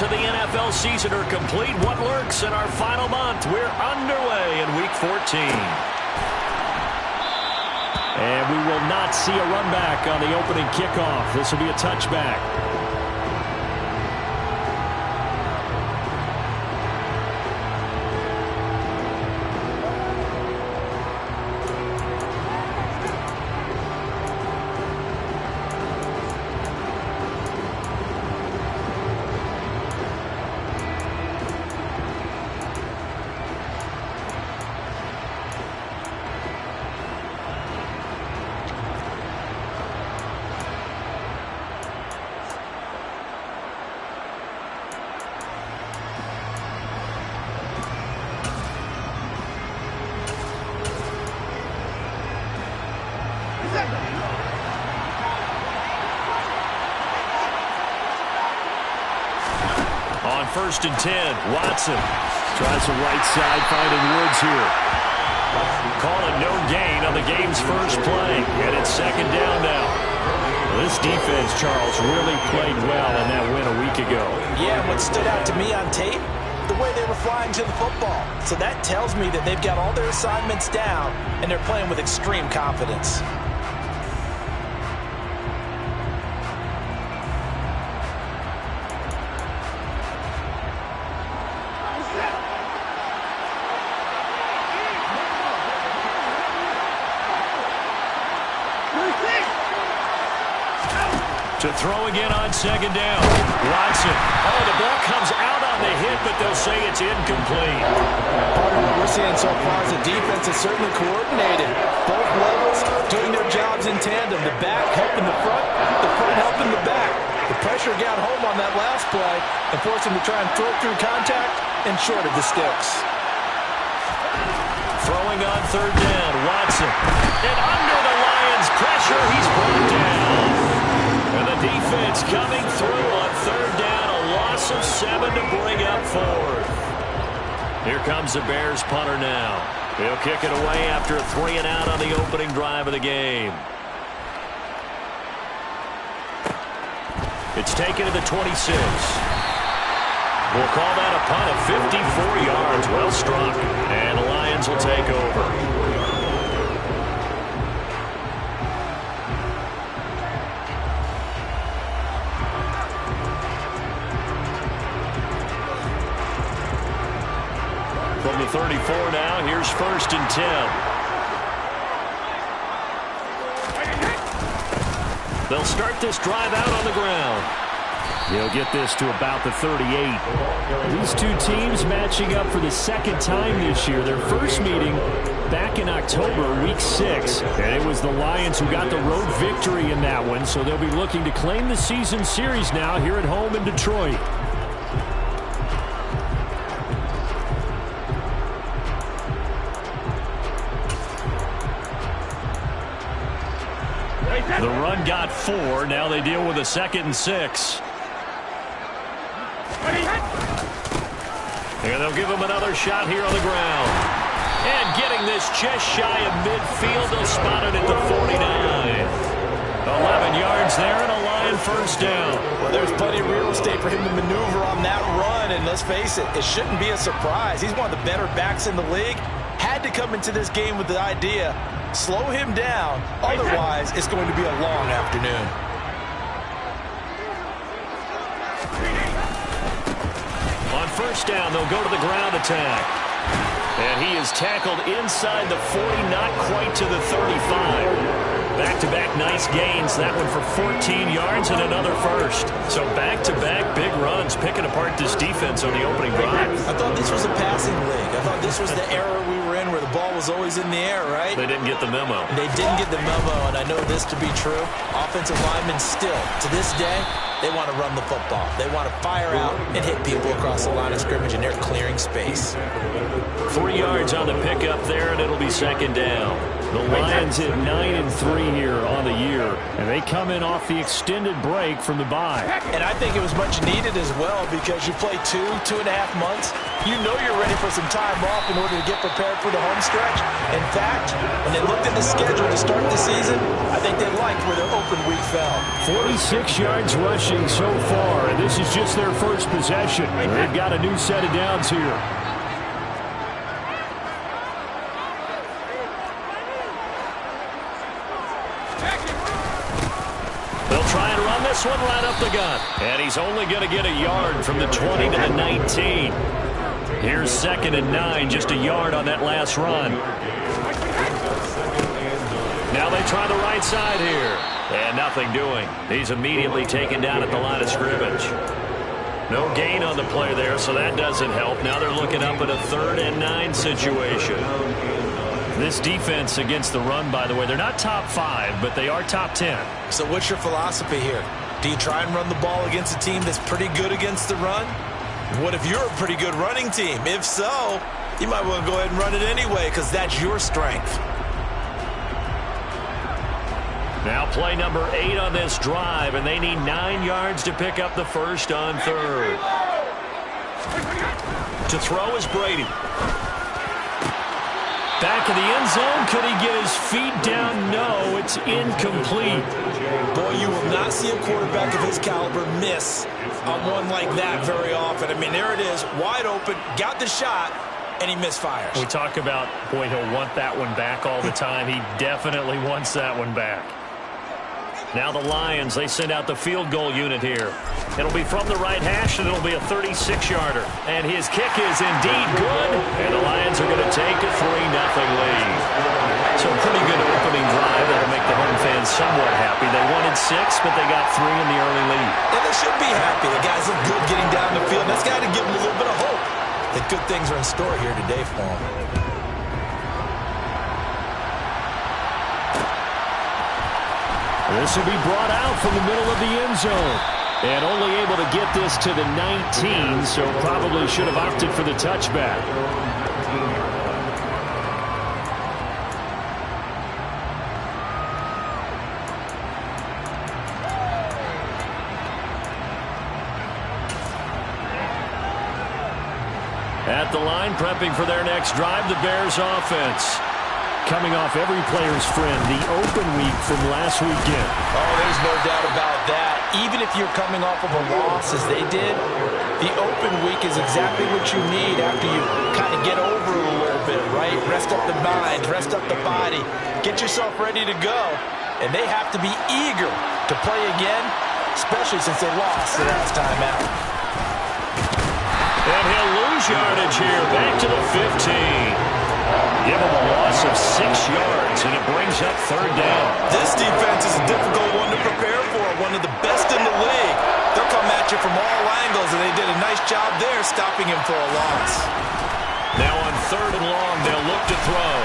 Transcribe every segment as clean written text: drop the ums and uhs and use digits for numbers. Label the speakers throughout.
Speaker 1: the NFL season are complete. What lurks in our final month? We're underway in Week 14. And we will not see a run back on the opening kickoff. This will be a touchback. On 1st and 10, Watson tries the right side, finding Woods here. Call it no gain on the game's first play, and it's 2nd down now. This defense, Charles, really played well in that win a week ago.
Speaker 2: Yeah, what stood out to me on tape, the way they were flying to the football. So that tells me that they've got all their assignments down, and they're playing with extreme confidence.
Speaker 1: To throw again on 2nd down. Watson. Oh, the ball comes out on the hit, but they'll say it's incomplete.
Speaker 2: Part of what we're seeing so far is the defense is certainly coordinated. Both levels doing their jobs in tandem. The back helping the front helping the back. The pressure got home on that last play and forced him to try and throw through contact and short of the sticks.
Speaker 1: Throwing on 3rd down. Watson. And under the Lions' pressure, he's brought down. And the defense coming through on 3rd down, a loss of 7 to bring up 4th. Here comes the Bears punter now. He'll kick it away after a 3-and-out on the opening drive of the game. It's taken to the 26. We'll call that a punt of 54 yards. Well struck. And the Lions will take over. From the 34 now, here's 1st and 10. They'll start this drive out on the ground. He'll get this to about the 38.
Speaker 3: These two teams matching up for the 2nd time this year. Their first meeting back in October, Week 6. And it was the Lions who got the road victory in that one. So they'll be looking to claim the season series now here at home in Detroit.
Speaker 1: The run got 4. Now they deal with a 2nd and 6. And they'll give him another shot here on the ground. And getting this just shy of midfield, they'll spot it at the 49. 11 yards there and a Lion 1st down.
Speaker 2: Well, there's plenty of real estate for him to maneuver on that run. And let's face it, it shouldn't be a surprise. He's one of the better backs in the league. Had to come into this game with the idea, slow him down. Otherwise, it's going to be a long afternoon.
Speaker 1: On 1st down, they'll go to the ground attack. And he is tackled inside the 40, not quite to the 35. Back-to-back nice gains. That one for 14 yards and another 1st. So back-to-back big runs, picking apart this defense on the opening drive.
Speaker 2: I thought this was a passing league. I thought this was the era we were in where the ball was always in the air, right?
Speaker 1: They didn't get the memo.
Speaker 2: They didn't get the memo, and I know this to be true. Offensive linemen still, to this day, they want to run the football. They want to fire out and hit people across the line of scrimmage, and they're clearing space.
Speaker 1: 3 yards on the pickup there, and it'll be 2nd down.
Speaker 3: The Lions hit 9-3 here on the year, and they come in off the extended break from the bye.
Speaker 2: And I think it was much needed as well. well because you play 2.5 months. You know you're ready for some time off in order to get prepared for the home stretch. In fact, when they looked at the schedule to start the season, I think they liked where their open week fell.
Speaker 3: 46 yards rushing so far, and this is just their first possession. They've got a new set of downs here.
Speaker 1: They'll try and run this one right up the gut. And he's only going to get a yard from the 20 to the 19. Here's 2nd and 9, just a yard on that last run. Now they try the right side here. And nothing doing. He's immediately taken down at the line of scrimmage. No gain on the play there, so that doesn't help. Now they're looking up at a 3rd and 9 situation. This defense against the run, by the way, they're not top 5, but they are top 10.
Speaker 2: So what's your philosophy here? Do you try and run the ball against a team that's pretty good against the run? What if you're a pretty good running team? If so, you might want to go ahead and run it anyway because that's your strength.
Speaker 1: Now play number 8 on this drive, and they need 9 yards to pick up the first on 3rd. To throw is Brady. Back in the end zone. Could he get his feet down? No, it's incomplete.
Speaker 2: Boy, you will not see a quarterback of his caliber miss on one like that very often. I mean, there it is, wide open, got the shot, and he misfires.
Speaker 3: We talk about, boy, he'll want that one back all the time. He definitely wants that one back.
Speaker 1: Now the Lions, they send out the field goal unit here. It'll be from the right hash, and it'll be a 36-yarder. And his kick is indeed good, and the Lions are going to take a 3-0 lead. So a pretty good opening drive that'll make the home fans somewhat happy. They wanted 6, but they got 3 in the early lead.
Speaker 2: And they should be happy. The guys look good getting down the field. That's got to give them a little bit of hope that good things are in store here today for them.
Speaker 3: This will be brought out from the middle of the end zone. And only able to get this to the 19, so probably should have opted for the touchback. At the line, prepping for their next drive, the Bears offense. Coming off every player's friend, the open week from last weekend.
Speaker 2: Oh, there's no doubt about that. Even if you're coming off of a loss as they did, the open week is exactly what you need after you kind of get over it a little bit, right? Rest up the mind, rest up the body, get yourself ready to go. And they have to be eager to play again, especially since they lost the last time out.
Speaker 1: And he'll lose yardage here, back to the 15. Give him a loss of 6 yards, and it brings up 3rd down.
Speaker 2: This defense is a difficult one to prepare for, one of the best in the league. They'll come at you from all angles, and they did a nice job there stopping him for a loss.
Speaker 1: Now on 3rd and long, they'll look to throw.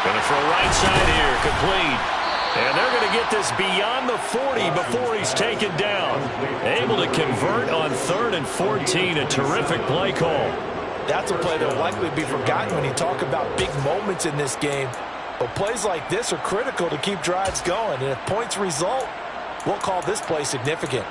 Speaker 1: Going to throw right side here, complete. And they're going to get this beyond the 40 before he's taken down. Able to convert on 3rd and 14, a terrific play call.
Speaker 2: That's a play that will likely be forgotten when you talk about big moments in this game. But plays like this are critical to keep drives going. And if points result, we'll call this play significant.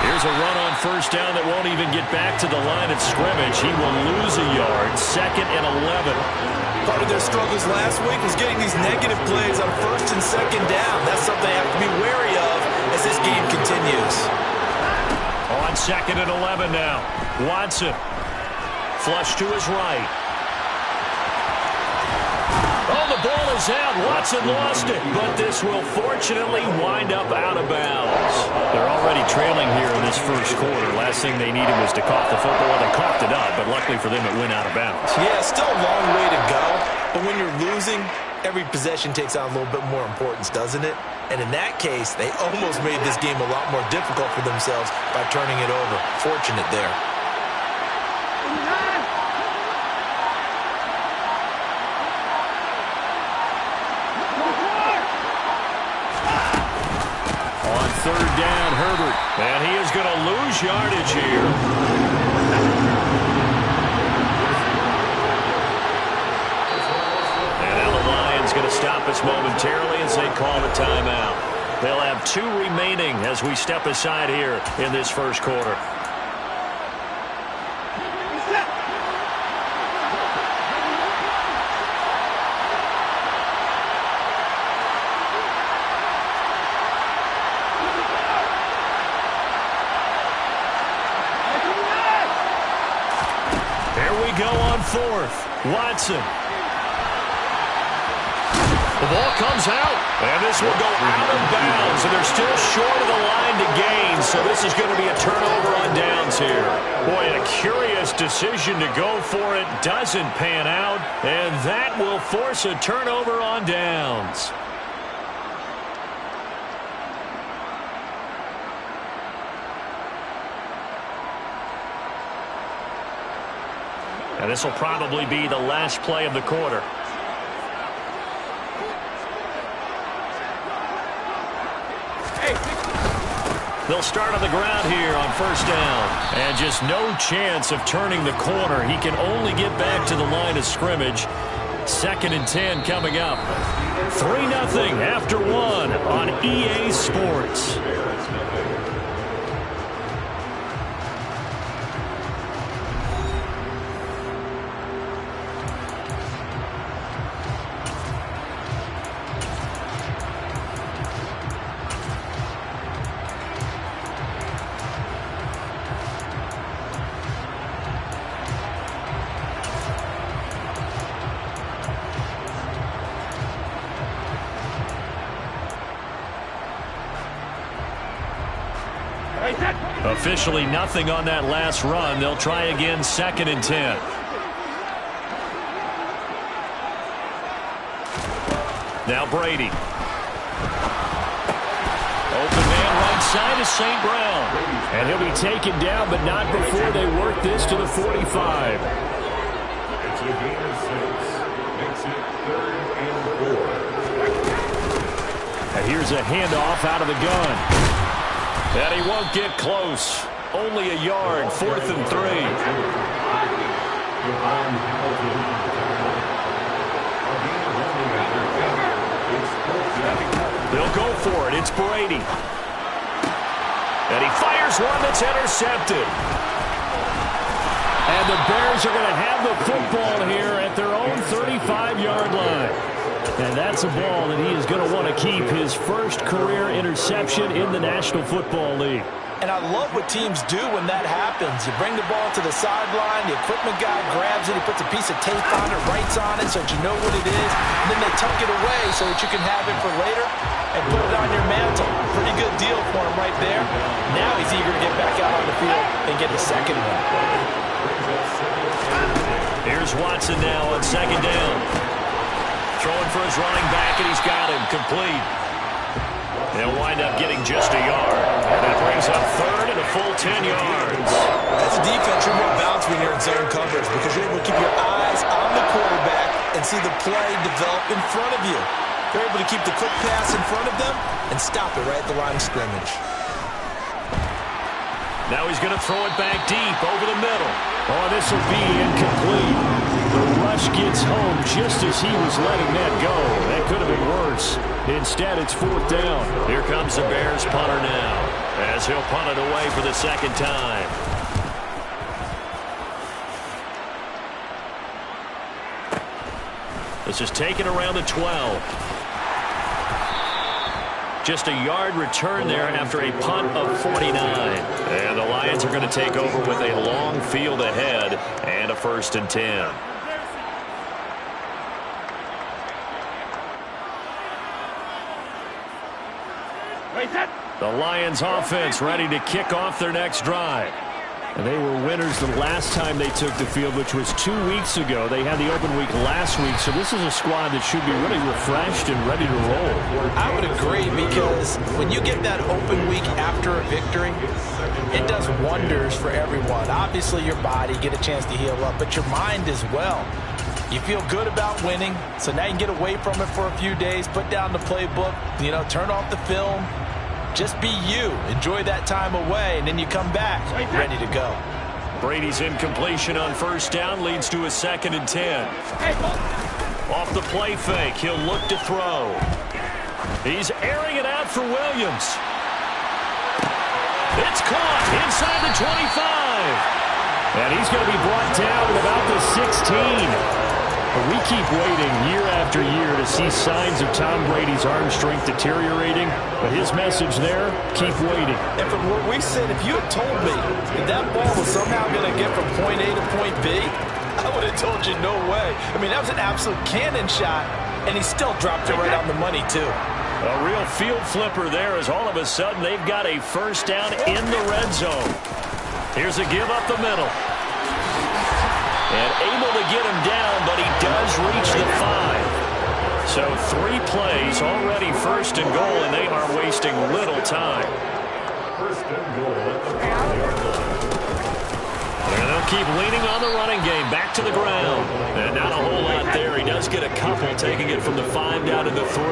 Speaker 1: Here's a run on 1st down that won't even get back to the line of scrimmage. He will lose a yard. 2nd and 11.
Speaker 2: Part of their struggles last week was getting these negative plays on 1st and 2nd down. That's something they have to be wary of as this game continues.
Speaker 1: On 2nd and 11 now. Watson. Flush to his right. Oh, the ball is out. Watson lost it, but this will fortunately wind up out of bounds. They're already trailing here in this first quarter. Last thing they needed was to cough the football. Well, they coughed it up, but luckily for them, it went out of bounds.
Speaker 2: Yeah, still a long way to go, but when you're losing, every possession takes on a little bit more importance, doesn't it? And in that case, they almost made this game a lot more difficult for themselves by turning it over. Fortunate there.
Speaker 1: On 3rd down, Herbert. And he is going to lose much yardage here. And now the Lions going to stop us momentarily as they call the timeout. They'll have 2 remaining as we step aside here in this first quarter. Go on 4th. Watson. The ball comes out, and this will go out of bounds, and they're still short of the line to gain, so this is going to be a turnover on downs here. Boy, a curious decision to go for it. Doesn't pan out, and that will force a turnover on downs. And this will probably be the last play of the quarter. They'll start on the ground here on 1st down. And just no chance of turning the corner. He can only get back to the line of scrimmage. 2nd and 10 coming up. 3-0 after 1 on EA Sports. Officially nothing on that last run. They'll try again 2nd and 10. Now Brady. Open man right side is St. Brown. And he'll be taken down, but not before they work this to the 45.
Speaker 4: It's a gain of 6. Makes it 3rd and 4.
Speaker 3: And here's a handoff out of the gun.
Speaker 1: And he won't get close. Only a yard. 4th and 3. They'll go for it. It's Brady. And he fires one that's intercepted.
Speaker 3: And the Bears are going to have the football here at their own 35-yard line. And that's a ball that he is going to want to keep, his first career interception in the National Football League.
Speaker 2: And I love what teams do when that happens. You bring the ball to the sideline, the equipment guy grabs it, he puts a piece of tape on it, writes on it so that you know what it is, and then they tuck it away so that you can have it for later and put it on your mantle. Pretty good deal for him right there. Now he's eager to get back out on the field and get his second one.
Speaker 1: Here's Watson now on 2nd down. Throwing for his running back, and he's got him complete. They'll wind up getting just a yard. And that brings up 3rd and a full 10 yards.
Speaker 2: As a defense, you're more balanced when you're in zone coverage because you're able to keep your eyes on the quarterback and see the play develop in front of you. You're able to keep the quick pass in front of them and stop it right at the line of scrimmage.
Speaker 1: Now he's going to throw it back deep over the middle.
Speaker 3: Oh, this will be incomplete. The rush gets home just as he was letting that go. That could have been worse. Instead, it's 4th down.
Speaker 1: Here comes the Bears punter now as he'll punt it away for the 2nd time. This is taken around the 12. Just a yard return there after a punt of 49. And the Lions are going to take over with a long field ahead and a 1st and 10. The Lions offense ready to kick off their next drive. And they were winners the last time they took the field, which was 2 weeks ago. They had the open week last week, so this is a squad that should be really refreshed and ready to roll.
Speaker 2: I would agree, because when you get that open week after a victory, it does wonders for everyone. Obviously, your body, get a chance to heal up, but your mind as well. You feel good about winning, so now you can get away from it for a few days, put down the playbook, turn off the film, Just be you. Enjoy that time away, and then you come back ready to go.
Speaker 1: Brady's incompletion on first down leads to a 2nd and 10. Off the play fake, he'll look to throw. He's airing it out for Williams. It's caught inside the 25. And he's going to be brought down at about the 16. But we keep waiting year after year to see signs of Tom Brady's arm strength deteriorating. But his message there, keep waiting.
Speaker 2: And from where we sit, if you had told me that ball was somehow going to get from point A to point B, I would have told you no way. I mean, that was an absolute cannon shot, and he still dropped it right on the money, too.
Speaker 1: A real field flipper there as all of a sudden they've got a first down in the red zone. Here's a give up the middle. And able to get him down, but he does reach the 5. So 3 plays, already first and goal, and they are wasting little time.
Speaker 4: First and goal at the 5-yard line.
Speaker 1: And they'll keep leaning on the running game, back to the ground. And not a whole lot there. He does get a couple, taking it from the 5 down to the 3.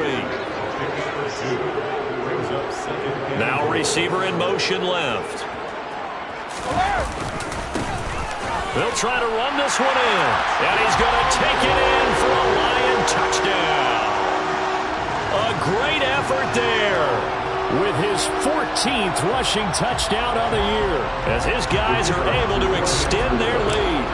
Speaker 1: Now receiver in motion left. They'll try to run this one in. And he's going to take it in for a Lion touchdown. A great effort there. With his 14th rushing touchdown of the year. As his guys are able to extend their lead.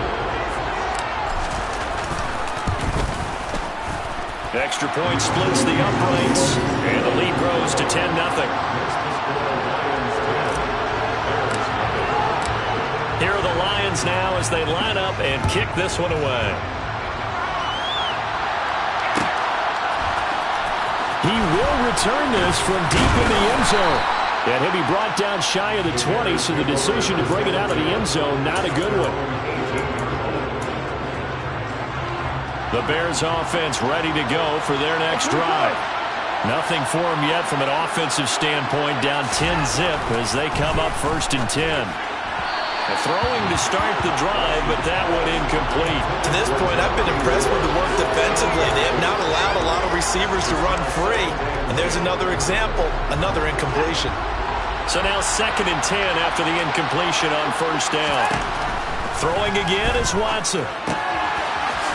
Speaker 1: Extra point splits the uprights. And the lead grows to 10-0. Here are the Lions now as they line up and kick this one away.
Speaker 3: He will return this from deep in the end zone. And he'll be brought down shy of the 20, so the decision to bring it out of the end zone, not a good one. The Bears offense ready to go for their next drive. Nothing for them yet from an offensive standpoint, down 10-zip as they come up 1st and 10. Throwing to start the drive, but that one incomplete.
Speaker 2: To this point, I've been impressed with the work defensively. They have not allowed a lot of receivers to run free. And there's another example, another incompletion.
Speaker 1: So now 2nd and 10 after the incompletion on first down. Throwing again is Watson.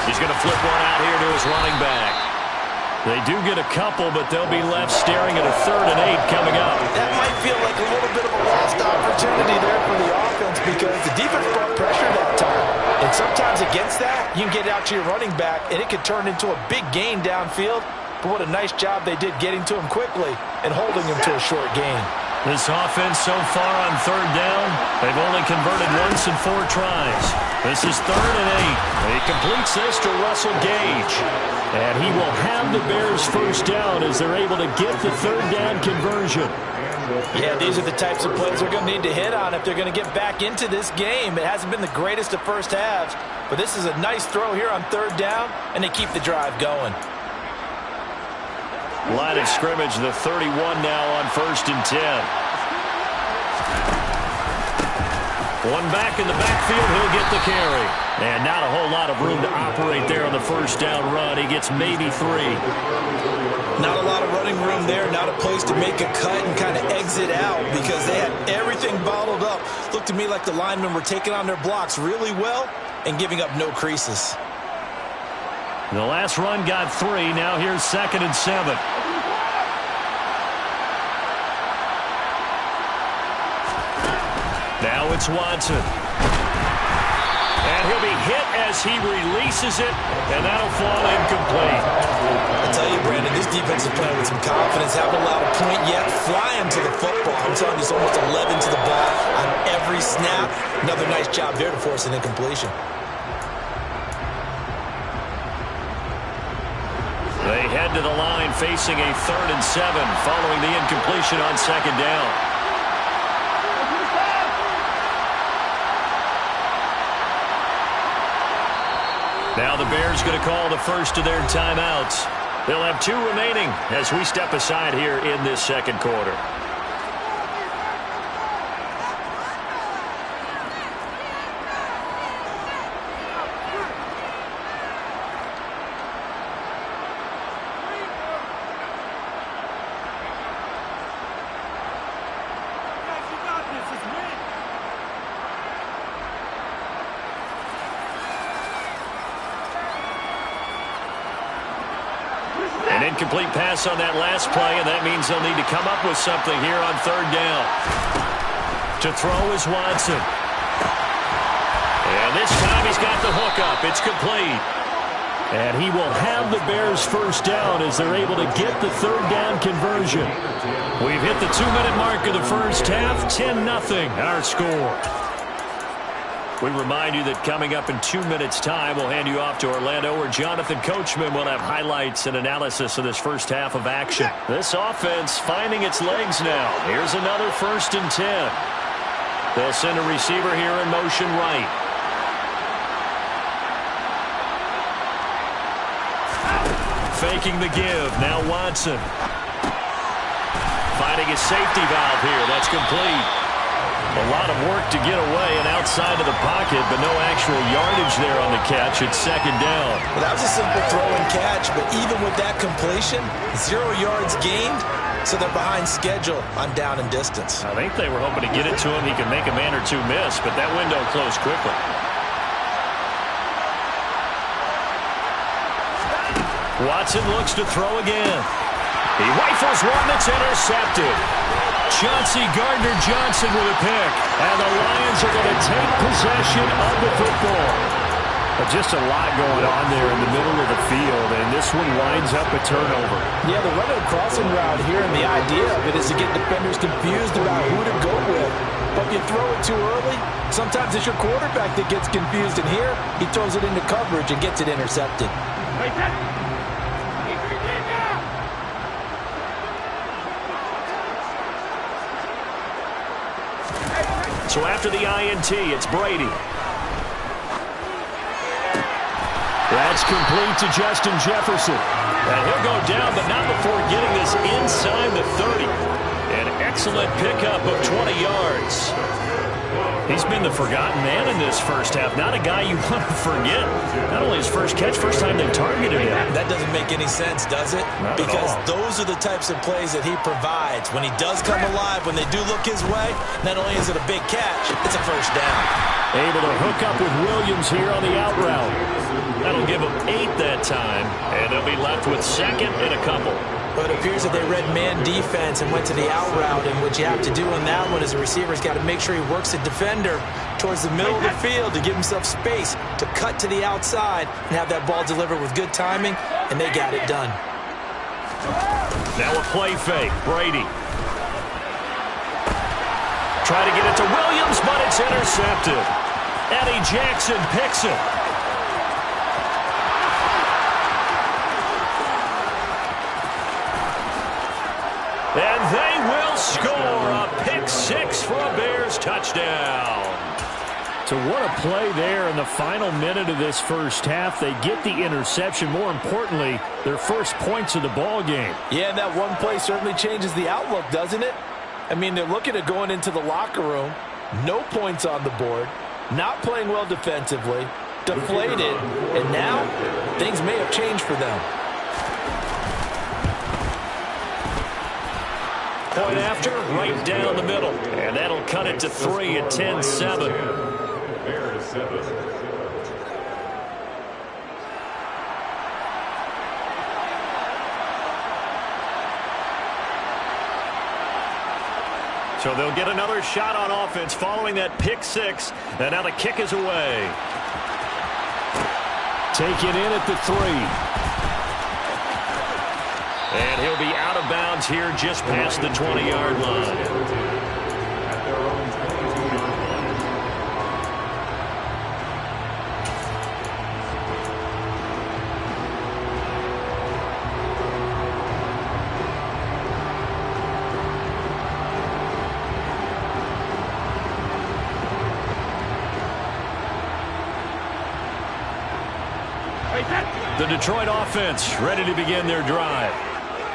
Speaker 1: He's going to flip one out here to his running back. They do get a couple, but they'll be left staring at a 3rd and 8 coming up.
Speaker 2: That might feel like a little bit of a lost opportunity there for the offense because the defense brought pressure that time. And sometimes against that, you can get out to your running back, and it could turn into a big gain downfield. But what a nice job they did getting to him quickly and holding him to a short gain.
Speaker 1: This offense so far on 3rd down, they've only converted once in 4 tries. This is 3rd and 8. He completes this to Russell Gage. And he will have the Bears first down as they're able to get the 3rd down conversion.
Speaker 2: Yeah, these are the types of plays they're going to need to hit on if they're going to get back into this game. It hasn't been the greatest of first halves, but this is a nice throw here on 3rd down, and they keep the drive going.
Speaker 1: Line of scrimmage, the 31 now on 1st and 10. One back in the backfield, he'll get the carry. And not a whole lot of room to operate there on the first down run. He gets maybe 3.
Speaker 2: Not a lot of running room there, not a place to make a cut and kind of exit out because they had everything bottled up. Looked to me like the linemen were taking on their blocks really well and giving up no creases.
Speaker 1: The last run got 3. Now here's 2nd and 7. Now it's Watson. And he'll be hit as he releases it, and that'll fall incomplete.
Speaker 2: I'll tell you, Brandon, this defense is playing with some confidence. Haven't allowed a point yet. Flying to the football. I'm telling you, it's almost 11 to the ball on every snap. Another nice job there to force an incompletion.
Speaker 1: They head to the line facing a 3rd and 7 following the incompletion on 2nd down. Now the Bears going to call the first of their timeouts. They'll have 2 remaining as we step aside here in this 2nd quarter. An incomplete pass on that last play, and that means they'll need to come up with something here on third down. To throw is Watson. And this time he's got the hook up. It's complete.
Speaker 3: And he will have the Bears first down as they're able to get the third down conversion.
Speaker 1: We've hit the 2-minute mark of the first half. 10-0 our score. We remind you that coming up in 2 minutes' time, we'll hand you off to Orlando, where Jonathan Coachman will have highlights and analysis of this first half of action. This offense finding its legs now. Here's another 1st and 10. They'll send a receiver here in motion right. Faking the give. Now Watson. Finding his safety valve here. That's complete. A lot of work to get away and outside of the pocket, but no actual yardage there on the catch. It's 2nd down.
Speaker 2: Well, that was a simple throw and catch, but even with that completion, 0 yards gained, so they're behind schedule on down and distance.
Speaker 1: I think they were hoping to get it to him. He could make a man or two miss, but that window closed quickly. Watson looks to throw again. He rifles one that's intercepted. Chauncey Gardner-Johnson with a pick. And the Lions are going to take possession of the football.
Speaker 3: Just a lot going on there in the middle of the field, and this one winds up a turnover.
Speaker 2: Yeah, they're running a crossing route here, and the idea of it is to get defenders confused about who to go with. But if you throw it too early, sometimes it's your quarterback that gets confused, and here he throws it into coverage and gets it intercepted.
Speaker 1: So after the INT, it's Brady.
Speaker 3: That's complete to Justin Jefferson.
Speaker 1: And he'll go down, but not before getting this inside the 30. An excellent pickup of 20 yards. He's been the forgotten man in this first half. Not a guy you want to forget. Not only his first catch, first time they targeted him.
Speaker 2: That doesn't make any sense, does it?
Speaker 1: Not
Speaker 2: because
Speaker 1: at all.
Speaker 2: Those are the types of plays that he provides. When he does come alive, when they do look his way, not only is it a big catch, it's a first down.
Speaker 3: Able to hook up with Williams here on the out route.
Speaker 1: That'll give them 8 that time, and they'll be left with 2nd and a couple.
Speaker 2: But it appears that they read man defense and went to the out route, and what you have to do on that one is the receiver's got to make sure he works the defender towards the middle of the field to give himself space to cut to the outside and have that ball delivered with good timing, and they got it done.
Speaker 1: Now a play fake. Brady. Try to get it to Williams, but it's intercepted. Eddie Jackson picks it. And they will score a pick 6 for a Bears touchdown.
Speaker 3: So what a play there in the final minute of this first half. They get the interception. More importantly, their first points of the ball game.
Speaker 2: Yeah, and that one play certainly changes the outlook, doesn't it? I mean, they're looking at going into the locker room, no points on the board, not playing well defensively, deflated, and now things may have changed for them.
Speaker 1: Point after, right down the middle. And that'll cut it to 3 at 10-7.
Speaker 4: Bears 7.
Speaker 1: So they'll get another shot on offense following that pick 6. And now the kick is away.
Speaker 3: Taken in at the 3.
Speaker 1: And he'll be out of bounds here just past the 20-yard line.
Speaker 4: At their own 22-yard line.
Speaker 1: The Detroit offense ready to begin their drive.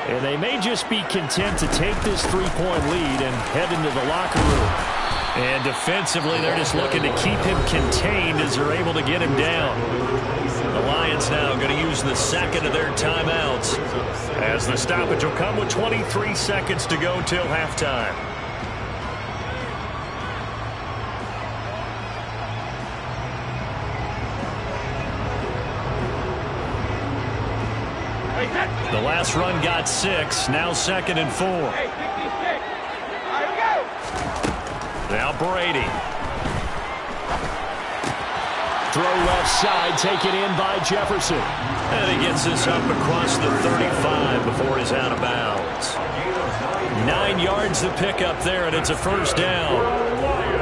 Speaker 3: And they may just be content to take this 3-point lead and head into the locker room.
Speaker 1: And defensively, they're just looking to keep him contained as they're able to get him down. The Lions now going to use the second of their timeouts as the stoppage will come with 23 seconds to go till halftime.
Speaker 3: The last run got 6. Now 2nd and 4. Now Brady. Throw left side, taken in by Jefferson.
Speaker 1: And he gets this up across the 35 before he's out of bounds.
Speaker 3: 9 yards to pick up there, and it's a first down.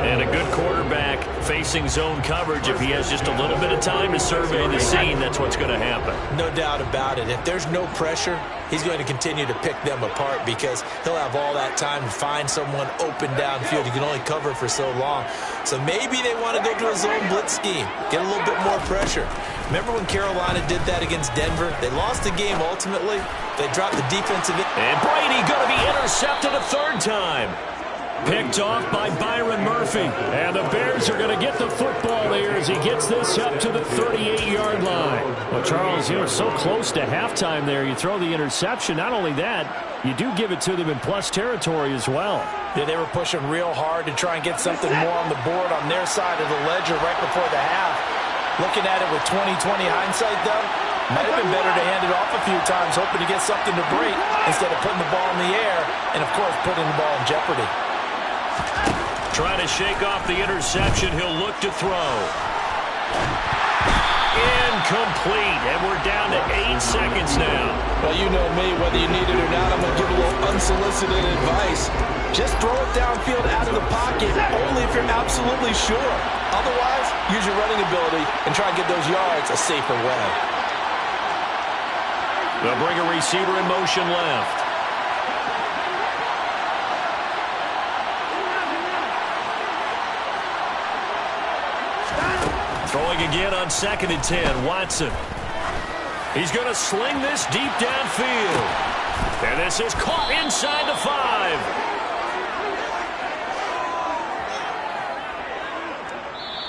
Speaker 1: And a good quarterback facing zone coverage. If he has just a little bit of time to survey the scene, that's what's going to happen.
Speaker 2: No doubt about it. If there's no pressure, he's going to continue to pick them apart because he'll have all that time to find someone open downfield. You can only cover for so long. So maybe they want to go to a zone blitz scheme, get a little bit more pressure. Remember when Carolina did that against Denver? They lost the game ultimately. They dropped the defensive.
Speaker 1: And Brady going to be intercepted a 3rd time.
Speaker 3: Picked off by Byron Murphy. And the Bears are going to get the football here as he gets this up to the 38-yard line. Well, Charles, you know, so close to halftime there. You throw the interception. Not only that, you do give it to them in plus territory as well.
Speaker 2: Yeah, they were pushing real hard to try and get something more on the board on their side of the ledger right before the half. Looking at it with 20/20 hindsight, though, might have been better to hand it off a few times, hoping to get something to break instead of putting the ball in the air and, of course, putting the ball in jeopardy.
Speaker 1: Trying to shake off the interception. He'll look to throw. Incomplete. And we're down to 8 seconds now.
Speaker 2: Well, you know me. Whether you need it or not, I'm going to give a little unsolicited advice. Just throw it downfield out of the pocket, only if you're absolutely sure. Otherwise, use your running ability and try and get those yards a safer way.
Speaker 1: They'll bring a receiver in motion left. Throwing again on 2nd and 10. Watson. He's going to sling this deep downfield. And this is caught inside the 5.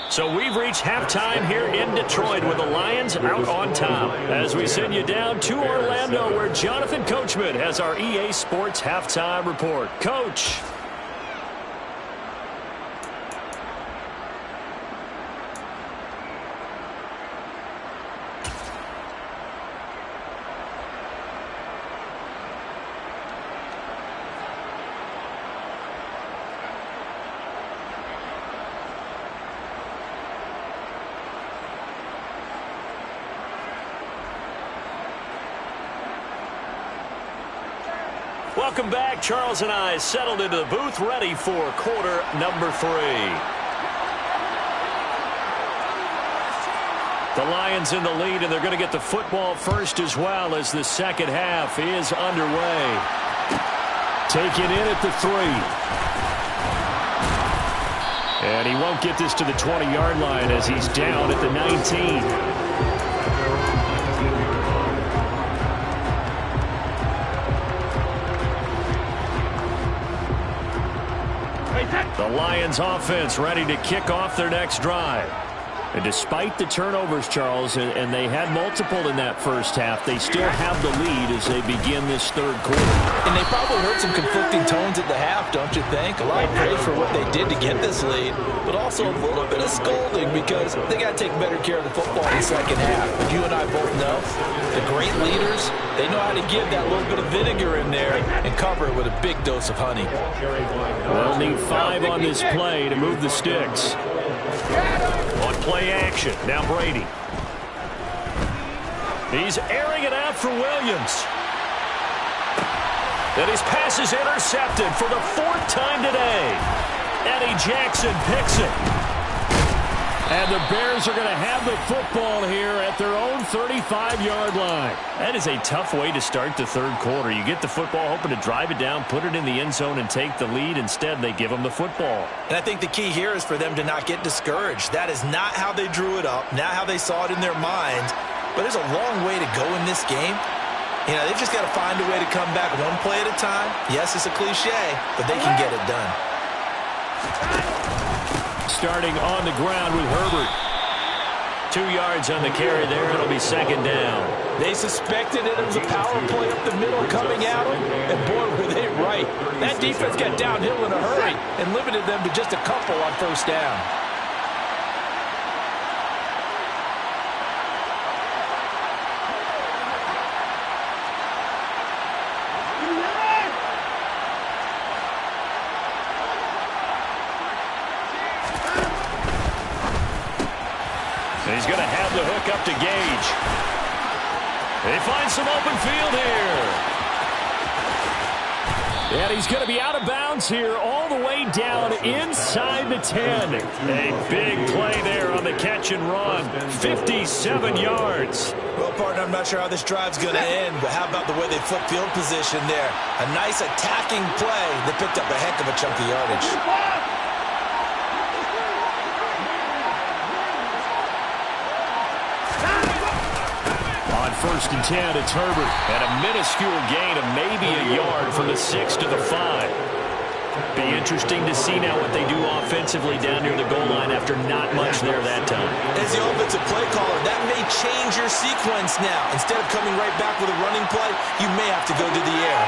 Speaker 1: So we've reached halftime here in Detroit with the Lions out on top. As we send you down to Orlando, where Jonathan Coachman has our EA Sports halftime report. Coach. Welcome back. Charles and I settled into the booth, ready for quarter number 3. The Lions in the lead, and they're going to get the football first as well as the second half is underway.
Speaker 3: Taken in at the 3. And he won't get this to the 20-yard line as he's down at the 19. The Lions offense ready to kick off their next drive. And despite the turnovers, Charles, and they had multiple in that first half, they still have the lead as they begin this 3rd quarter.
Speaker 2: And they probably heard some conflicting tones at the half, don't you think? A lot of praise for what they did to get this lead, but also a little bit of scolding because they got to take better care of the football in the second half. You and I both know the great leaders, they know how to give that little bit of vinegar in there and cover it with a big dose of honey.
Speaker 3: They'll need 5 on this play to move the sticks.
Speaker 1: On play action, now Brady. He's airing it out for Williams. And his pass is intercepted for the 4th time today. Eddie Jackson picks it. And the Bears are going to have the football here at their own 35-yard line. That is a tough way to start the 3rd quarter. You get the football, hoping to drive it down, put it in the end zone, and take the lead. Instead, they give them the football.
Speaker 2: And I think the key here is for them to not get discouraged. That is not how they drew it up, not how they saw it in their minds. But there's a long way to go in this game. You know, they've just got to find a way to come back one play at a time. Yes, it's a cliche, but they can get it done.
Speaker 3: Starting on the ground with Herbert.
Speaker 1: 2 yards on the carry there. It'll be 2nd down.
Speaker 2: They suspected it was a power play up the middle coming at them, and boy, were they right. That defense got downhill in a hurry and limited them to just a couple on 1st down.
Speaker 1: He's going to have the hook up to Gage. They find some open field here.
Speaker 3: And he's going to be out of bounds here all the way down inside the 10.
Speaker 1: A big play there on the catch and run. 57 yards.
Speaker 2: Well, partner, I'm not sure how this drive's going to end, but how about the way they flip field position there? A nice attacking play that picked up a heck of a chunk of yardage.
Speaker 3: First and 10, it's Herbert.
Speaker 1: And a minuscule gain of maybe a yard from the 6 to the 5. Be interesting to see now what they do offensively down near the goal line after not much there that time.
Speaker 2: As the offensive play caller, that may change your sequence now. Instead of coming right back with a running play, you may have to go to the air.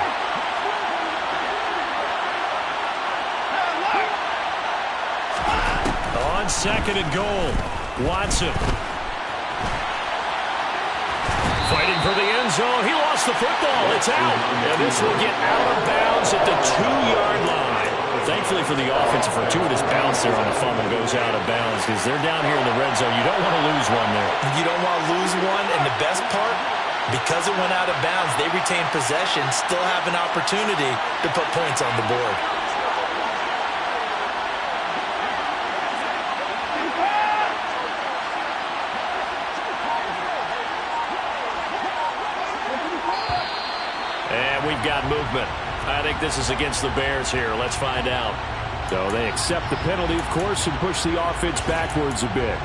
Speaker 1: On second and goal, Watson. Fighting for the end zone. He lost the football. It's out. And this will get out of bounds at the 2-yard line. Thankfully for the offense, a fortuitous bounce there on the fumble goes out of bounds because they're down here in the red zone. You don't want to lose one there.
Speaker 2: You don't want to lose one, and the best part, because it went out of bounds, they retain possession, still have an opportunity to put points on the board.
Speaker 1: We've got movement. I think this is against the Bears here. Let's find out.
Speaker 3: So they accept the penalty, of course, and push the offense backwards a bit.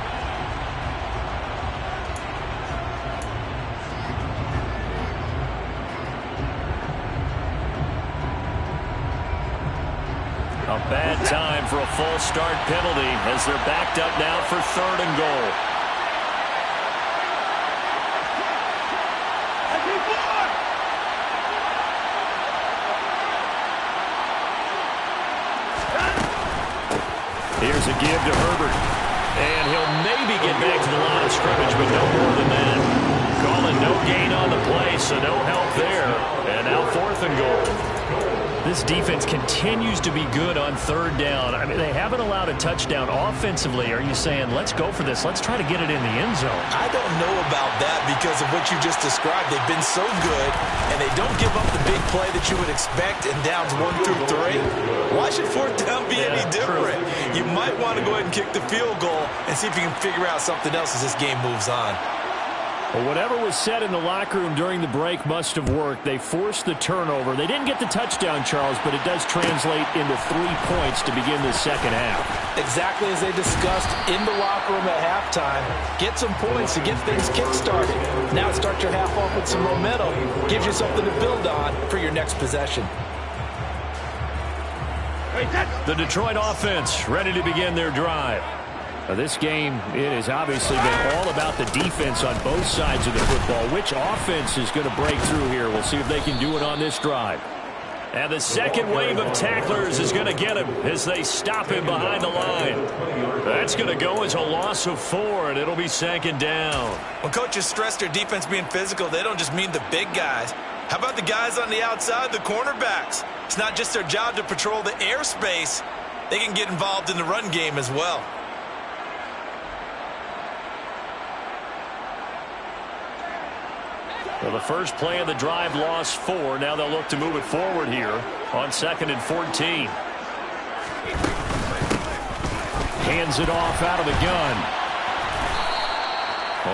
Speaker 1: A bad time for a false start penalty as they're backed up now for 3rd and goal. Here's a give to Herbert. And he'll maybe get back to the line of scrimmage, but no more than that. Calling no gain on the play, so no help there. And now 4th and goal.
Speaker 3: This defense continues to be good on 3rd down. I mean, they haven't allowed a touchdown offensively. Are you saying, let's go for this? Let's try to get it in the end zone.
Speaker 2: I don't know about that because of what you just described. They've been so good, and they don't give up the big play that you would expect in downs 1 through 3. Why should 4th down be any different? You might want to go ahead and kick the field goal and see if you can figure out something else as this game moves on.
Speaker 3: Well, whatever was said in the locker room during the break must have worked. They forced the turnover. They didn't get the touchdown, Charles, but it does translate into 3 points to begin the second half.
Speaker 2: Exactly as they discussed in the locker room at halftime. Get some points to get things kick-started. Now start your half off with some momentum. Gives you something to build on for your next possession.
Speaker 1: The Detroit offense ready to begin their drive.
Speaker 3: Now, this game, it has obviously been all about the defense on both sides of the football. Which offense is going to break through here? We'll see if they can do it on this drive.
Speaker 1: And the second wave of tacklers is going to get him as they stop him behind the line. That's going to go as a loss of 4, and it'll be 2nd down.
Speaker 2: When coaches stress their defense being physical, they don't just mean the big guys. How about the guys on the outside, the cornerbacks? It's not just their job to patrol the airspace. They can get involved in the run game as well.
Speaker 1: Well, the first play of the drive lost 4. Now they'll look to move it forward here on 2nd and 14.
Speaker 3: Hands it off out of the gun.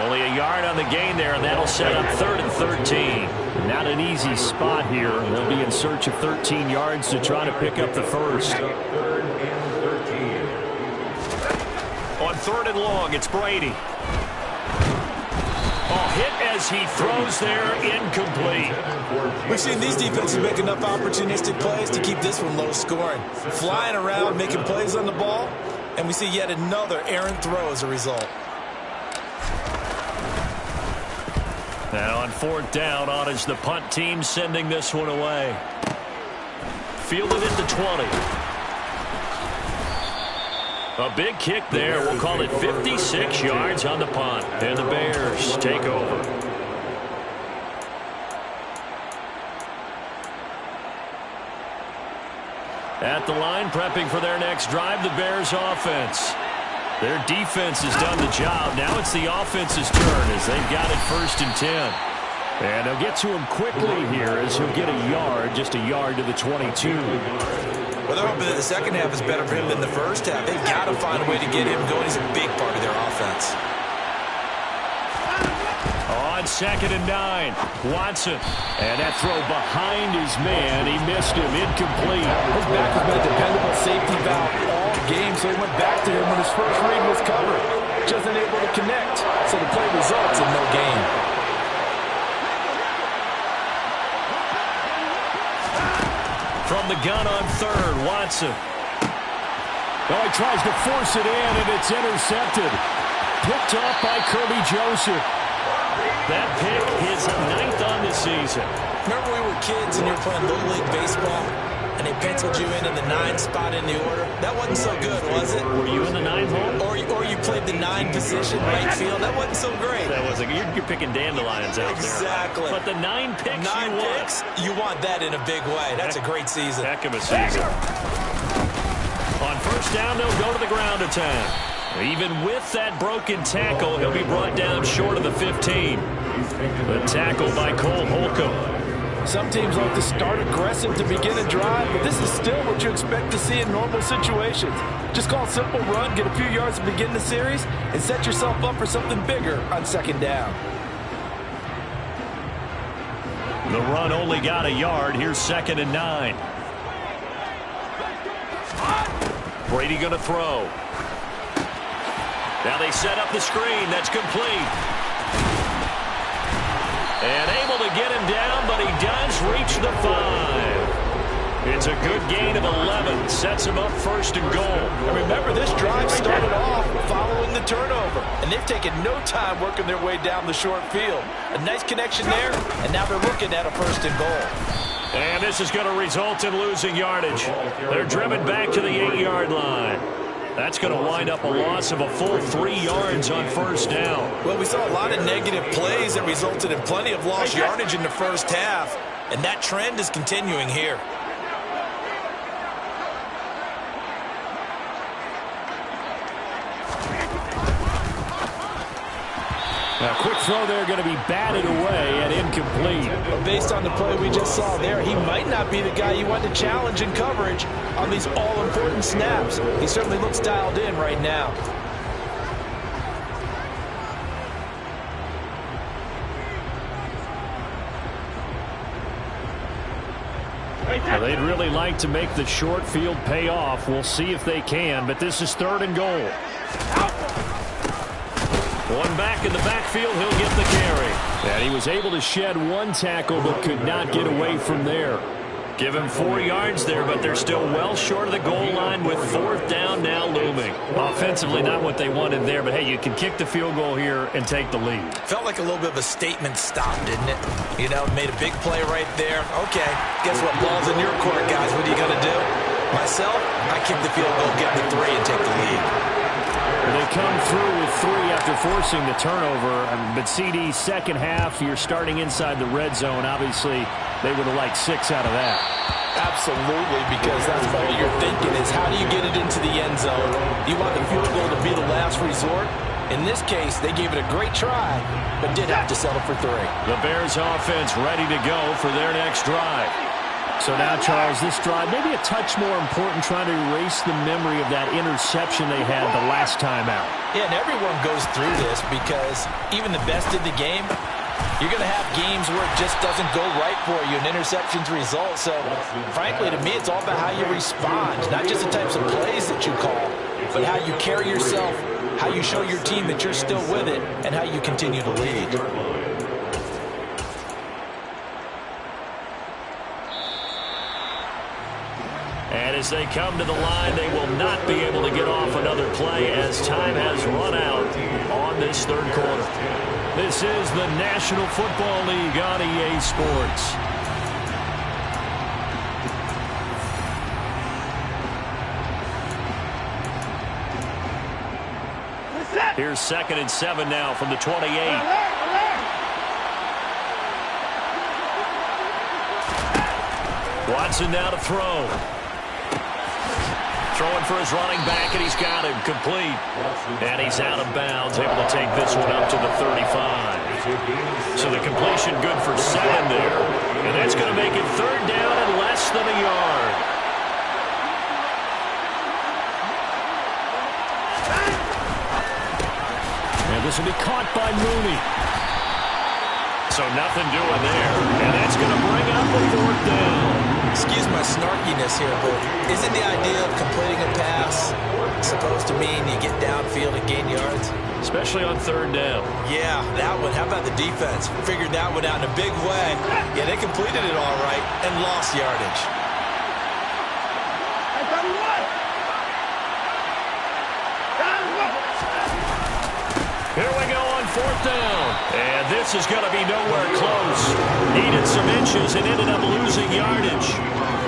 Speaker 1: Only a yard on the gain there, and that'll set up 3rd and 13.
Speaker 3: Not an easy spot here. They'll be in search of 13 yards to try to pick up the first.
Speaker 1: On 3rd and long, it's Brady. Hit as he throws there, incomplete.
Speaker 2: We've seen these defenses make enough opportunistic plays to keep this one low scoring. Flying around, making plays on the ball, and we see yet another errant throw as a result.
Speaker 1: And on 4th down, on is the punt team sending this one away. Fielded at the 20. A big kick there. We'll call it 56 yards on the punt. And the Bears take over. At the line, prepping for their next drive, the Bears offense.
Speaker 3: Their defense has done the job. Now it's the offense's turn as they've got it 1st and 10. And they'll get to him quickly here as he'll get a yard, just a yard to the 22.
Speaker 2: Well, they're hoping that the second half is better for him than the first half. They've got to find a way to get him going. He's a big part of their offense.
Speaker 3: On 2nd and 9, Watson. And that throw behind his man. He missed him. Incomplete.
Speaker 2: His back has been a dependable safety valve all game, so he went back to him when his first read was covered. Just unable to connect, so the play results in no gain.
Speaker 3: From the gun on 3rd, Watson. Oh, he tries to force it in, and it's intercepted. Picked off by Kirby Joseph. That pick is 9th on the season.
Speaker 2: Remember we were kids and you were playing Little League Baseball, and they penciled you in the 9 spot in the order? That wasn't so good, was it?
Speaker 3: Were you in the 9th hole?
Speaker 2: Or you played the 9 position, right field? That wasn't so great.
Speaker 3: That wasn't. You're picking dandelions out there.
Speaker 2: Exactly.
Speaker 3: But the 9 picks
Speaker 2: 9
Speaker 3: you
Speaker 2: picks, you want that in a big way. That's a great season.
Speaker 3: Heck of a season. On 1st down, they'll go to the ground attack. Even with that broken tackle, he'll be brought down short of the 15. The tackle by Cole Holcomb.
Speaker 2: Some teams like to start aggressive to begin a drive, but this is still what you expect to see in normal situations. Just call a simple run, get a few yards to begin the series, and set yourself up for something bigger on 2nd down.
Speaker 3: The run only got a yard. Here's 2nd and 9. Brady going to throw. Now they set up the screen. That's complete. And able to get him down, but he does reach the 5. It's a good gain of 11. Sets him up 1st and goal.
Speaker 2: And remember, this drive started off following the turnover, and they've taken no time working their way down the short field. A nice connection there, and now they're looking at a 1st and goal.
Speaker 3: And this is going to result in losing yardage. They're driven back to the 8-yard line. That's going to wind up a loss of a full 3 yards on 1st down.
Speaker 2: Well, we saw a lot of negative plays that resulted in plenty of lost yardage in the first half, and that trend is continuing here.
Speaker 3: A quick throw there going to be batted away and incomplete.
Speaker 2: But based on the play we just saw there, he might not be the guy you want to challenge in coverage on these all-important snaps. He certainly looks dialed in right now.
Speaker 3: Well, they'd really like to make the short field pay off. We'll see if they can, but this is 3rd and goal. One back in the backfield, he'll get the carry. And he was able to shed 1 tackle, but could not get away from there. Give him 4 yards there, but they're still well short of the goal line with 4th down now looming. Offensively, not what they wanted there, but hey, you can kick the field goal here and take the lead.
Speaker 2: Felt like a little bit of a statement stop, didn't it? You know, made a big play right there. Okay, guess what? Ball's in your court, guys. What are you going to do? Myself, I kick the field goal, get the 3, and take the lead.
Speaker 3: They come through with 3 after forcing the turnover. But CD, second half, you're starting inside the red zone. Obviously, they would have liked 6 out of that.
Speaker 2: Absolutely, because that's all you're thinking is how do you get it into the end zone? You want the field goal to be the last resort. In this case, they gave it a great try, but did have to settle for 3.
Speaker 3: The Bears offense ready to go for their next drive. So now, Charles, this drive maybe a touch more important, trying to erase the memory of that interception they had the last time out.
Speaker 2: Yeah, and everyone goes through this because even the best in the game, you're going to have games where it just doesn't go right for you, and interceptions result. So, frankly, to me, it's all about how you respond, not just the types of plays that you call, but how you carry yourself, how you show your team that you're still with it, and how you continue to lead.
Speaker 3: And as they come to the line, they will not be able to get off another play as time has run out on this 3rd quarter. This is the National Football League on EA Sports. Here's 2nd and 7 now from the 28. Watson now to throw.
Speaker 1: throwing for his running back, and he's got him complete. And he's out of bounds, able to take this one up to the 35. So the completion good for 7 there. And that's going to make it 3rd down and less than a yard.
Speaker 3: And this will be caught by Mooney.
Speaker 1: So nothing doing there. And that's going to bring up the 4th down.
Speaker 2: Excuse my snarkiness here, but isn't the idea of completing a pass supposed to mean you get downfield and gain yards?
Speaker 1: Especially on 3rd down.
Speaker 2: Yeah, that one. How about the defense? Figured that one out in a big way. Yeah, they completed it all right and lost yardage.
Speaker 1: Here we go on 4th down. And this is going to be nowhere close. Needed some inches and ended up losing yardage.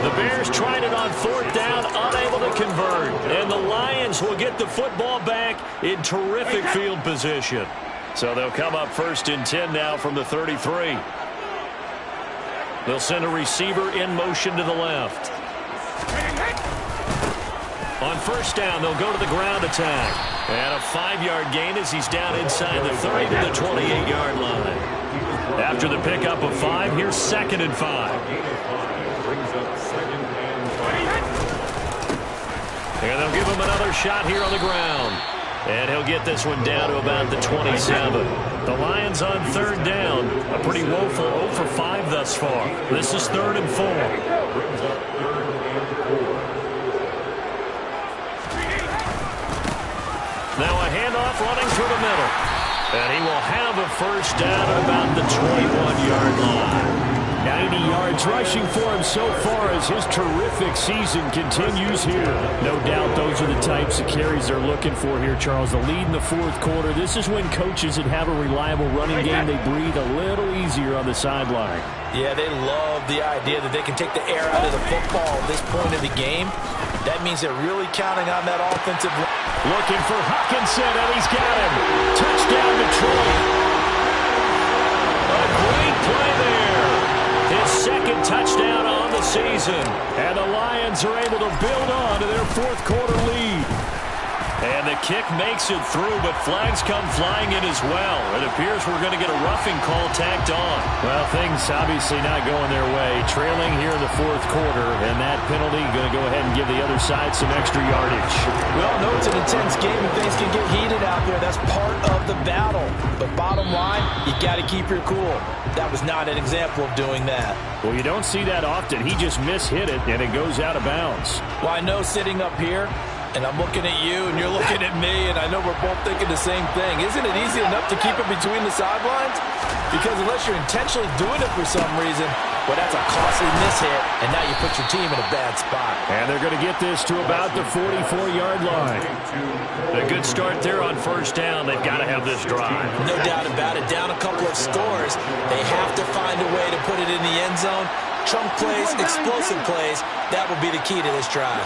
Speaker 1: The Bears tried it on 4th down, unable to convert. And the Lions will get the football back in terrific field position. So they'll come up 1st and 10 now from the 33. They'll send a receiver in motion to the left. On 1st down, they'll go to the ground attack. And a 5-yard gain as he's down inside the 30 to the 28-yard line. After the pickup of 5, here's 2nd and 5. And they'll give him another shot here on the ground. And he'll get this one down to about the 27. The Lions on 3rd down. A pretty woeful 0 for 5 thus far. This is 3rd and 4. Now a handoff running through the middle. And he will have a 1st down at about the 21-yard line.
Speaker 3: 90 yards rushing for him so far as his terrific season continues here. No doubt those are the types of carries they're looking for here, Charles. The lead in the 4th quarter. This is when coaches that have a reliable running game, they breathe a little easier on the sideline.
Speaker 2: Yeah, they love the idea that they can take the air out of the football at this point of the game. That means they're really counting on that offensive line.
Speaker 3: Looking for Hutchinson, and he's got him. Touchdown, Detroit.
Speaker 1: A great play there. His 2nd touchdown on the season.
Speaker 3: And the Lions are able to build on to their 4th quarter lead.
Speaker 1: And the kick makes it through, but flags come flying in as well. It appears we're going to get a roughing call tacked on.
Speaker 3: Well, things obviously not going their way. Trailing here in the 4th quarter, and that penalty going to go ahead and give the other side some extra yardage.
Speaker 2: We all know it's an intense game and things can get heated out there. That's part of the battle. But bottom line, you got to keep your cool. That was not an example of doing that.
Speaker 3: Well, you don't see that often. He just mishit it, and it goes out of bounds.
Speaker 2: Well, I know sitting up here, and I'm looking at you, and you're looking at me, and I know we're both thinking the same thing. Isn't it easy enough to keep it between the sidelines? Because unless you're intentionally doing it for some reason, well, that's a costly mishit, and now you put your team in a bad spot.
Speaker 3: And they're going to get this to about the 44-yard line.
Speaker 1: A good start there on 1st down. They've got to have this drive.
Speaker 2: No doubt about it. Down a couple of scores, they have to find a way to put it in the end zone. Chunk plays, explosive plays, that will be the key to this drive.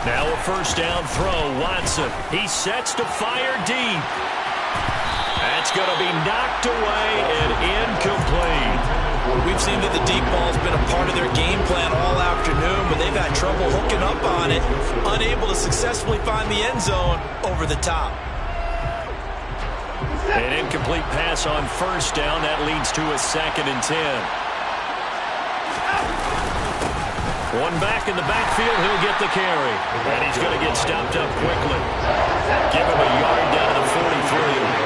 Speaker 1: Now a 1st down throw. Watson. He sets to fire deep. That's going to be knocked away and incomplete.
Speaker 2: We've seen that the deep ball's been a part of their game plan all afternoon, but they've had trouble hooking up on it, unable to successfully find the end zone over the top.
Speaker 1: An incomplete pass on 1st down. That leads to a 2nd and 10. One back in the backfield, he'll get the carry. And he's going to get stopped up quickly. Give him a yard down to the 43.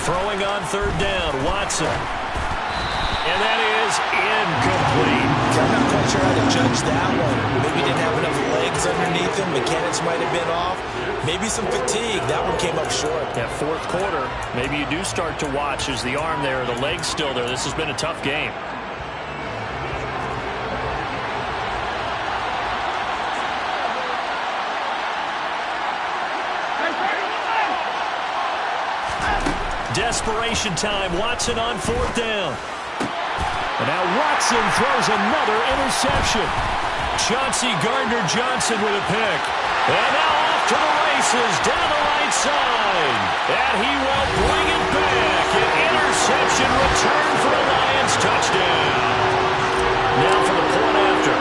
Speaker 1: Throwing on 3rd down, Watson. And that is incomplete.
Speaker 2: I'm not quite sure how to judge that one. Maybe didn't have enough legs underneath him. Mechanics might have been off. Maybe some fatigue. That one came up short.
Speaker 3: That 4th quarter, maybe you do start to watch as the arm there, the leg's still there. This has been a tough game.
Speaker 1: desperation time. Watson on 4th down.
Speaker 3: And now Watson throws another interception.
Speaker 1: Chauncey Gardner-Johnson with a pick. And now off to the races down the right side. And he will bring it back. An interception return for a Lions touchdown. Now for the point after.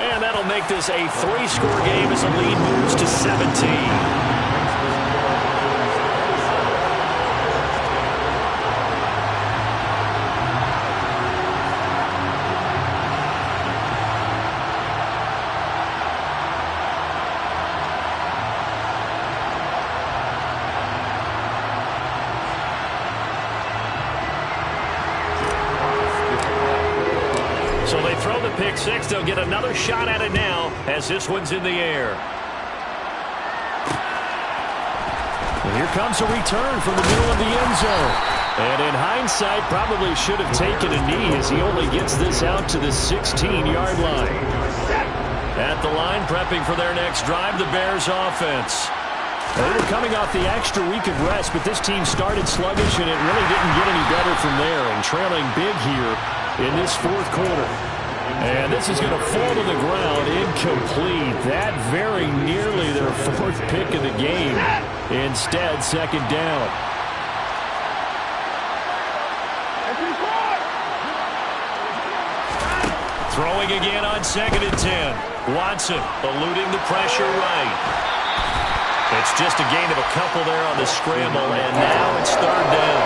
Speaker 1: And that'll make this a 3-score game as the lead moves to 17. So they throw the pick six. They'll get another shot at it now as this one's in the air.
Speaker 3: And here comes a return from the middle of the end zone. And in hindsight, probably should have taken a knee as he only gets this out to the 16-yard line. At the line, prepping for their next drive, the Bears offense. They were coming off the extra week of rest, but this team started sluggish, and it really didn't get any better from there. And trailing big here in this 4th quarter. And this is going to fall to the ground incomplete. That very nearly their 4th pick of the game. Instead, 2nd down.
Speaker 1: Throwing again on 2nd and 10. Watson eluding the pressure right. It's just a gain of a couple there on the scramble, and now it's 3rd down.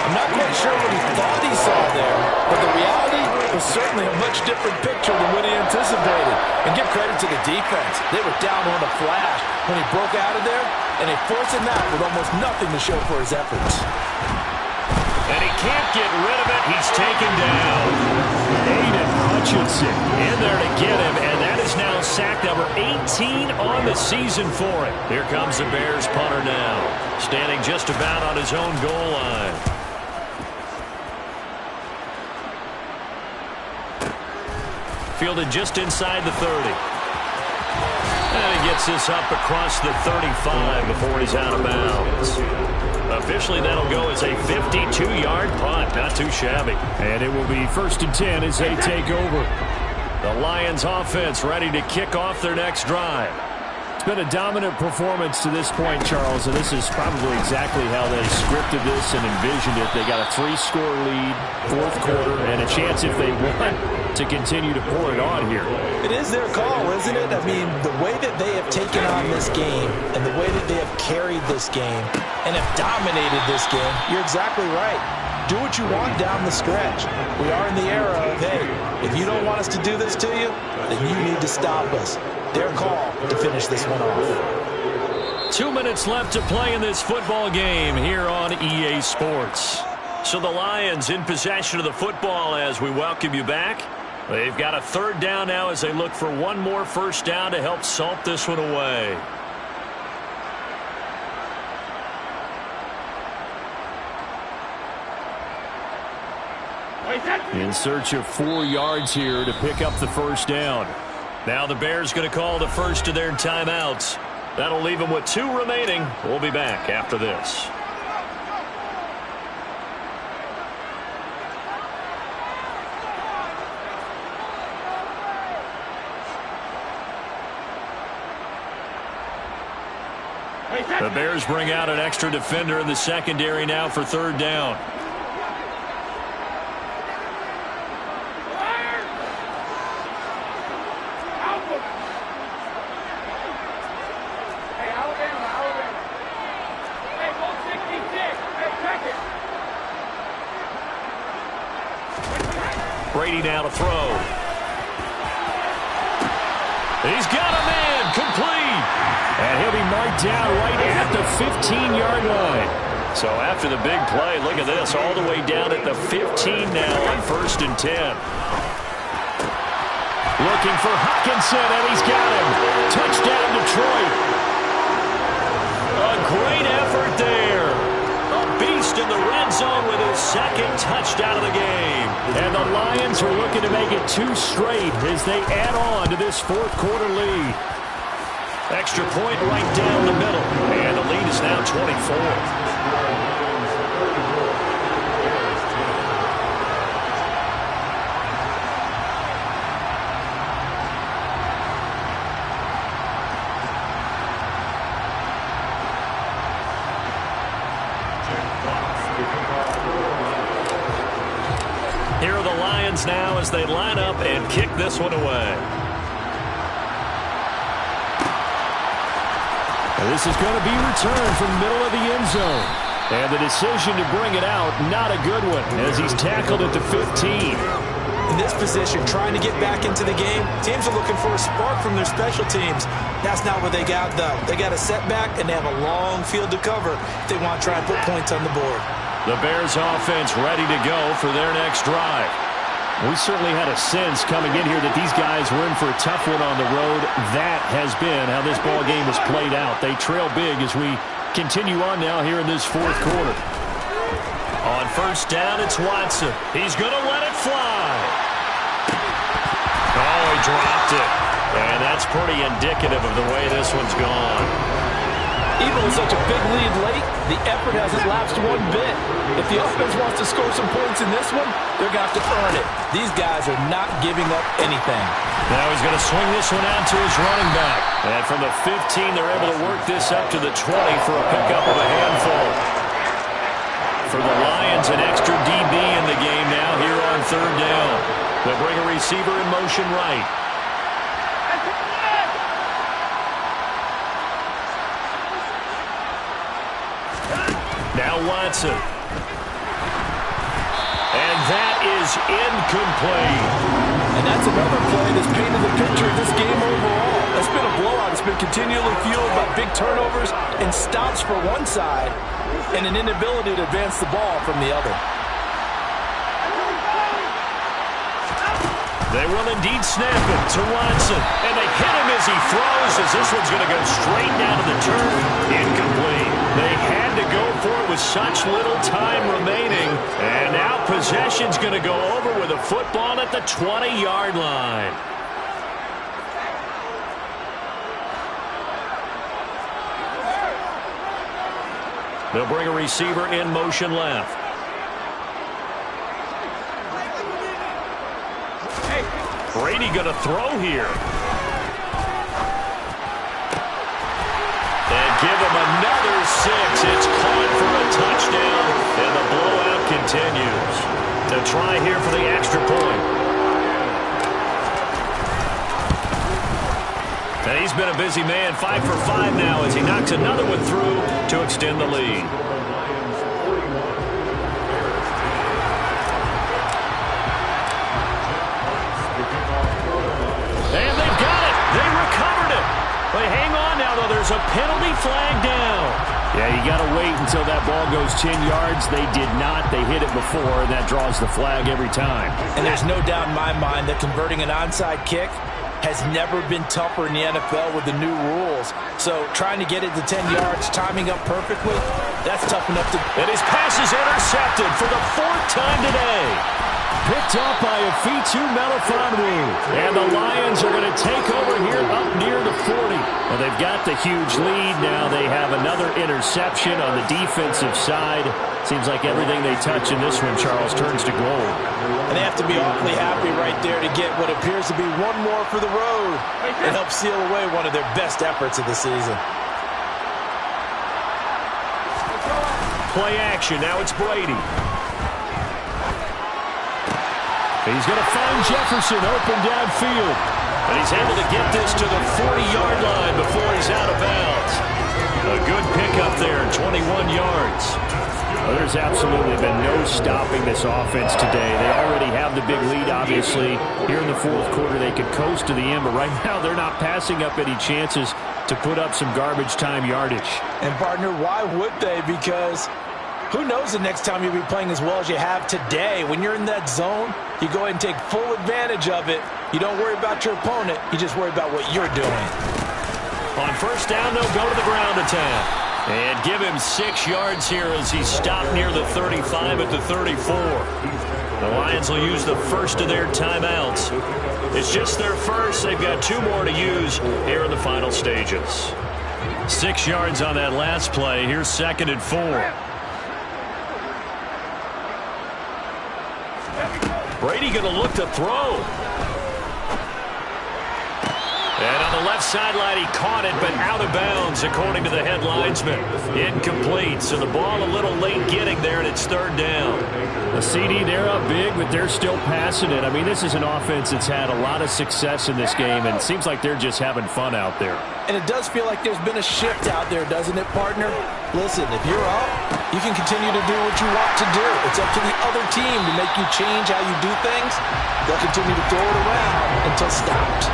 Speaker 2: I'm not quite sure what he thought he saw there, but the reality was certainly a much different picture than what he anticipated. And give credit to the defense. They were down on a flash when he broke out of there, and they forced him out with almost nothing to show for his efforts.
Speaker 1: And he can't get rid of it. He's taken down.
Speaker 3: Aiden Hutchinson in there to get him, and that is now sack number 18 on the season for him.
Speaker 1: Here comes the Bears punter now, standing just about on his own goal line. Fielded just inside the 30. And he gets this up across the 35 before he's out of bounds. Officially, that'll go as a 52-yard punt. Not too shabby.
Speaker 3: And it will be 1st and 10 as they take over.
Speaker 1: The Lions offense ready to kick off their next drive.
Speaker 3: It's been a dominant performance to this point, Charles, and this is probably exactly how they scripted this and envisioned it. They got a 3-score lead, 4th quarter, and a chance if they want to continue to pour it on here.
Speaker 2: It is their call, isn't it? I mean, the way that they have taken on this game and the way that they have carried this game and have dominated this game, you're exactly right. Do what you want down the stretch. We are in the era of, hey, if you don't want us to do this to you, then you need to stop us. Their call to finish this one off.
Speaker 1: 2 minutes left to play in this football game here on EA Sports. So the Lions in possession of the football as we welcome you back. They've got a 3rd down now as they look for one more 1st down to help salt this one away.
Speaker 3: In search of 4 yards here to pick up the 1st down.
Speaker 1: Now the Bears going to call the first of their timeouts. That'll leave them with 2 remaining. We'll be back after this. The Bears bring out an extra defender in the secondary now for 3rd down. Brady now to throw. He's got a man complete.
Speaker 3: And he'll be marked down right at the 15-yard line.
Speaker 1: So after the big play, look at this, all the way down at the 15 now on 1st and 10.
Speaker 3: Looking for Hutchinson, and he's got him. Touchdown, Detroit.
Speaker 1: A great effort there. A beast in the red zone with his 2nd touchdown of the game.
Speaker 3: And the Lions are looking to make it 2 straight as they add on to this 4th quarter lead.
Speaker 1: Extra point right down the middle. And the lead is now 24. Here are the Lions now as they line up and kick this one away.
Speaker 3: And this is going to be returned from the middle of the end zone. And the decision to bring it out, not a good one, as he's tackled at the 15.
Speaker 2: In this position, trying to get back into the game, teams are looking for a spark from their special teams. That's not what they got, though. They got a setback, and they have a long field to cover if they want to try and put points on the board.
Speaker 1: The Bears offense ready to go for their next drive.
Speaker 3: We certainly had a sense coming in here that these guys were in for a tough one on the road. That has been how this ball game has played out. They trail big as we continue on now here in this fourth quarter.
Speaker 1: On first down, it's Watson. He's going to let it fly. Oh, he dropped it. And that's pretty indicative of the way this one's gone.
Speaker 2: Even with such a big lead late, the effort hasn't lapsed one bit. If the offense wants to score some points in this one, they're going to have to earn it. These guys are not giving up anything.
Speaker 1: Now he's going to swing this one out to his running back. And from the 15, they're able to work this up to the 20 for a pickup of a handful. For the Lions, an extra DB in the game now here on third down. They'll bring a receiver in motion right. Now Watson. And that is incomplete.
Speaker 2: And that's another play that's painted the picture of this game overall. It's been a blowout. It's been continually fueled by big turnovers and stops for one side and an inability to advance the ball from the other.
Speaker 1: They will indeed snap it to Watson. And they hit him as he throws, as this one's going to go straight down to the turf. Incomplete. They had to go for it with such little time remaining. And now possession's going to go over with a football at the 20-yard line. They'll bring a receiver in motion left. Brady going to throw here. And give him another 6. It's caught for a touchdown, and the blowout continues. To try here for the extra point. And he's been a busy man, 5 for 5 now as he knocks another one through to extend the lead. And they've got it. They recovered it. They hang on now, though. There's a penalty flag down.
Speaker 3: Yeah, you got to wait until that ball goes 10 yards. They did not. They hit it before, and that draws the flag every time.
Speaker 2: And there's no doubt in my mind that converting an onside kick has never been tougher in the NFL with the new rules. So trying to get it to 10 yards, timing up perfectly, that's tough enough to...
Speaker 1: And his pass is intercepted for the 4th time today.
Speaker 3: Picked up by Afitu Melifonwu. And the Lions are going to take over here up near the 40. Well, they've got the huge lead. Now they have another interception on the defensive side. Seems like everything they touch in this one, Charles, turns to gold.
Speaker 2: And they have to be awfully happy right there to get what appears to be one more for the road. It helps seal away one of their best efforts of the season.
Speaker 1: Play action. Now it's Brady.
Speaker 3: He's going to find Jefferson open downfield.
Speaker 1: And he's able to get this to the 40-yard line before he's out of bounds. A good pickup there, 21 yards.
Speaker 3: Well, there's absolutely been no stopping this offense today. They already have the big lead, obviously. Here in the fourth quarter, they could coast to the end, but right now they're not passing up any chances to put up some garbage time yardage.
Speaker 2: And, partner, why would they? Because who knows the next time you'll be playing as well as you have today. When you're in that zone, you go ahead and take full advantage of it. You don't worry about your opponent. You just worry about what you're doing.
Speaker 1: On first down, they'll go to the ground attack. And give him 6 yards here as he stopped near the 35 at the 34. The Lions will use the first of their timeouts. It's just their first. They've got 2 more to use here in the final stages. 6 yards on that last play. Here's 2nd and 4. Brady going to look to throw. And on the left sideline, he caught it, but out of bounds, according to the head linesman. Incomplete, so the ball a little late getting there, and it's 3rd down.
Speaker 3: The CD, they're up big, but they're still passing it. I mean, this is an offense that's had a lot of success in this game, and it seems like they're just having fun out there.
Speaker 2: And it does feel like there's been a shift out there, doesn't it, partner? Listen, if you're up, you can continue to do what you want to do. It's up to the other team to make you change how you do things. They'll continue to throw it around until stopped.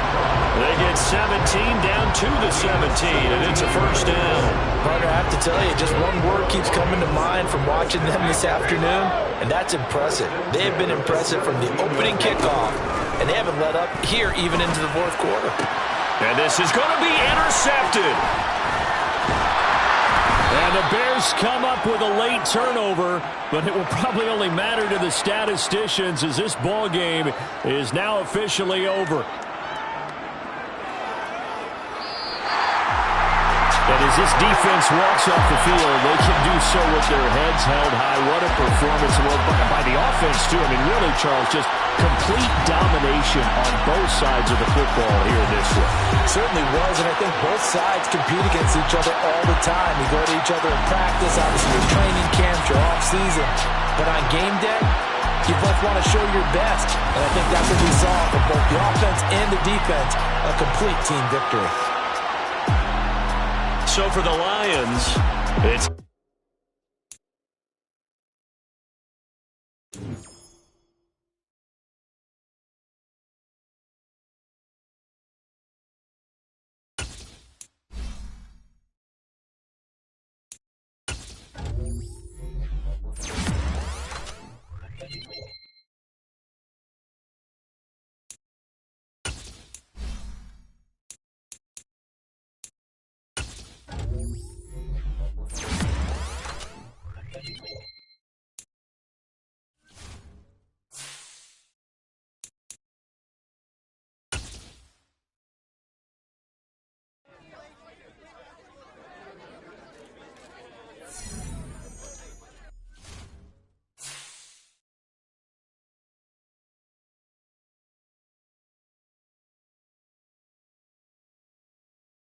Speaker 1: They get 17 down to the 17, and it's a 1st down.
Speaker 2: Partner, I have to tell you, just one word keeps coming to mind from watching them this afternoon, and that's impressive. They have been impressive from the opening kickoff, and they haven't let up here even into the 4th quarter.
Speaker 1: And this is going to be intercepted.
Speaker 3: And the Bears come up with a late turnover, but it will probably only matter to the statisticians as this ball game is now officially over. And as this defense walks off the field, they can do so with their heads held high. What a performance by the offense, too. I mean, really, Charles, just complete domination on both sides of the football here in this one.
Speaker 2: It certainly was, and I think both sides compete against each other all the time. You go to each other in practice, obviously your training camps, your off-season. But on game day, you both want to show your best. And I think that's what we saw from both the offense and the defense, a complete team victory.
Speaker 1: So for the Lions, it's